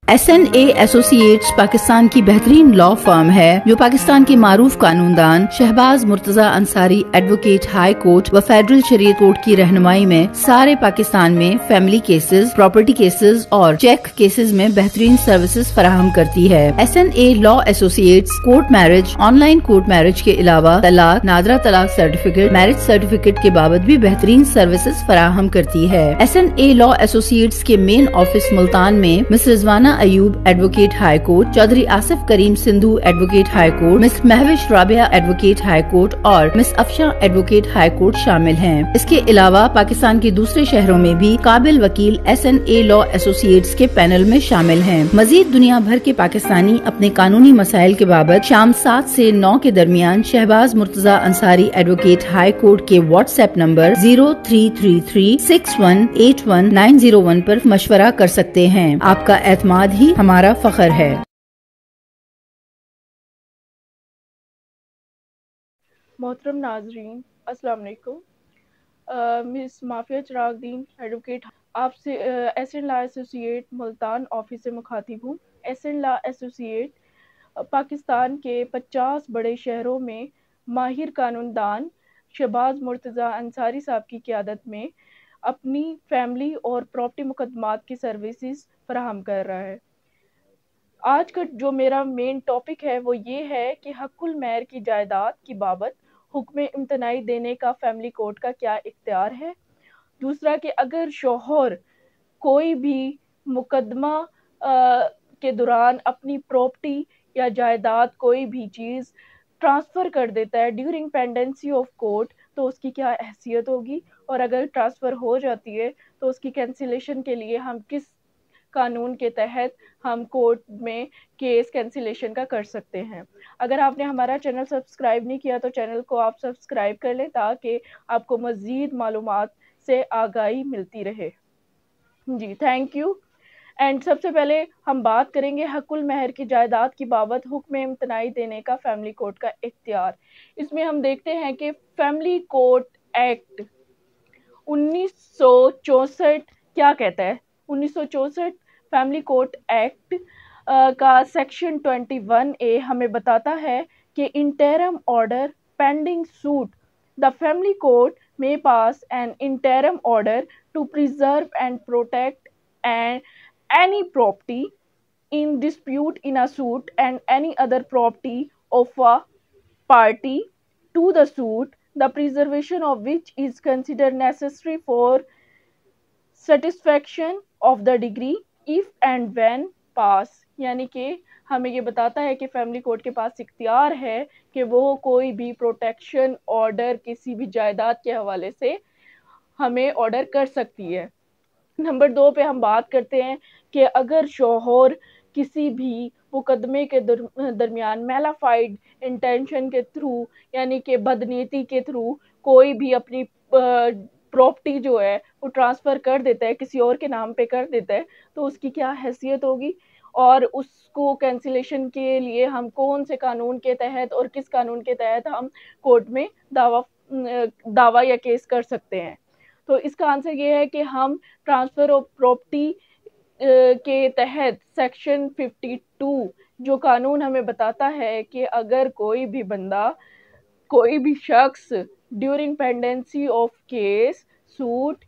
SNA associates Pakistan की बेहतरीन law firm है जो पाकिस्तान के मारूफ कानूनदान Shahbaz Murtaza Ansari advocate high court व फेडरल शरीयत कोर्ट की रहनुमाई में सारे पाकिस्तान में फैमिली केसेस, प्रॉपर्टी केसेस और चेक केसेस में बेहतरीन सर्विसेज फराहम करती है। SNA law associates court marriage, online court marriage के अलावा तलाक, नादरा तलाक सर्टिफिकेट, मैरिज सर्टिफिकेट के बाबत भी बेहतरीन सर्विसेज फराहम करती है। SNA लॉ एसोसिएट्स के मेन ऑफिस मुल्तान में Miss Rizwana Ayub advocate high court, Chaudhry Asif Karim Sindhu advocate high court, Miss Mahvish Rabia advocate high court और Miss Afsha advocate high court शामिल हैं। इसके अलावा पाकिस्तान के दूसरे शहरों में भी काबिल वकील SNA लॉ एसोसिएट्स के पैनल में शामिल हैं। मजीद दुनिया भर के पाकिस्तानी अपने कानूनी मसाइल के बाबत शाम 7 से 9 के दरमियान Shahbaz Murtaza Ansari advocate high court के व्हाट्सएप नंबर 0333618191 पर मशवरा कर सकते हैं। आपका एतमाद ही हमारा फख्र है। मोहतरम नाजरीन, अस्सलाम वालेकुम। मिस माफिया चिरागदीन एडवोकेट आपसे SN law associate Multan office से मुखातिब हूँ। SN लॉ एसोसिएट पाकिस्तान के 50 बड़े शहरों में माहिर कानूनदान शहबाज मुर्तजा अंसारी साहब की क़यादत में अपनी फैमिली और प्रॉपर्टी मुकदमात की सर्विसेज फराहम कर रहा है। आज का जो मेरा मेन टॉपिक है वो ये है कि हक़ुल महर की जायदाद की बाबत हुक्म इम्तनाई देने का फैमिली कोर्ट का क्या इख्तियार है। दूसरा कि अगर शौहर कोई भी मुकदमा के दौरान अपनी प्रॉपर्टी या जायदाद कोई भी चीज़ ट्रांसफ़र कर देता है ड्यूरिंग पेंडेंसी ऑफ कोर्ट, तो उसकी क्या हैसियत होगी, और अगर ट्रांसफ़र हो जाती है तो उसकी कैंसिलेशन के लिए हम किस कानून के तहत हम कोर्ट में केस कैंसिलेशन का कर सकते हैं। अगर आपने हमारा चैनल सब्सक्राइब नहीं किया तो चैनल को आप सब्सक्राइब कर लें ताकि आपको मज़ीद मालूमात से आगाही मिलती रहे। जी, थैंक यू। एंड सबसे पहले हम बात करेंगे हक़ुल महर की जायदाद की बाबत हुक्म इम्तनाई देने का फैमिली कोर्ट का इख्तियार। इसमें हम देखते हैं कि फैमिली कोर्ट एक्ट 1964 क्या कहता है। 1964 फैमिली कोर्ट एक्ट का सेक्शन 21A हमें बताता है कि interim order pending suit the family court may pass an interim order to preserve and protect any property in dispute in a suit and any other property of a party to the suit, the preservation of which is considered necessary for satisfaction of the degree if and when pass। यानी कि हमें ये बताता है कि family court के पास इख्तियार है कि वो कोई भी प्रोटेक्शन ऑर्डर किसी भी जायदाद के हवाले से हमें ऑर्डर कर सकती है। नंबर 2 पे हम बात करते हैं कि अगर शौहर किसी भी मुकदमे के दरमियान मेलाफाइड इंटेंशन के थ्रू यानी कि बदनीति के थ्रू कोई भी अपनी प्रॉपर्टी जो है वो ट्रांसफ़र कर देता है, किसी और के नाम पे कर देता है, तो उसकी क्या हैसियत होगी और उसको कैंसिलेशन के लिए हम कौन से कानून के तहत और किस कानून के तहत हम कोर्ट में दावा या केस कर सकते हैं। तो इसका आंसर ये है कि हम ट्रांसफ़र ऑफ प्रॉपर्टी के तहत सेक्शन 52 जो कानून हमें बताता है कि अगर कोई भी बंदा, कोई भी शख्स during pendency of case suit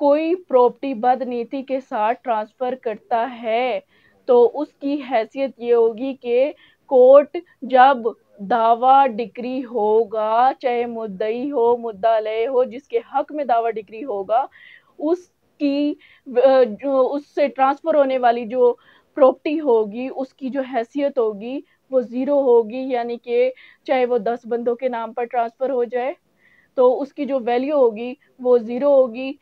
कोई प्रॉपर्टी बदनीति के साथ ट्रांसफ़र करता है तो उसकी हैसियत ये होगी कि कोर्ट जब दावा डिक्री होगा, चाहे मुद्दई हो, मुद्दा अलैह हो, जिसके हक में दावा डिक्री होगा, उसकी जो उससे ट्रांसफ़र होने वाली जो प्रॉपर्टी होगी उसकी जो हैसियत होगी वो ज़ीरो होगी। यानी कि चाहे वो 10 बंदों के नाम पर ट्रांसफ़र हो जाए तो उसकी जो वैल्यू होगी वो ज़ीरो होगी।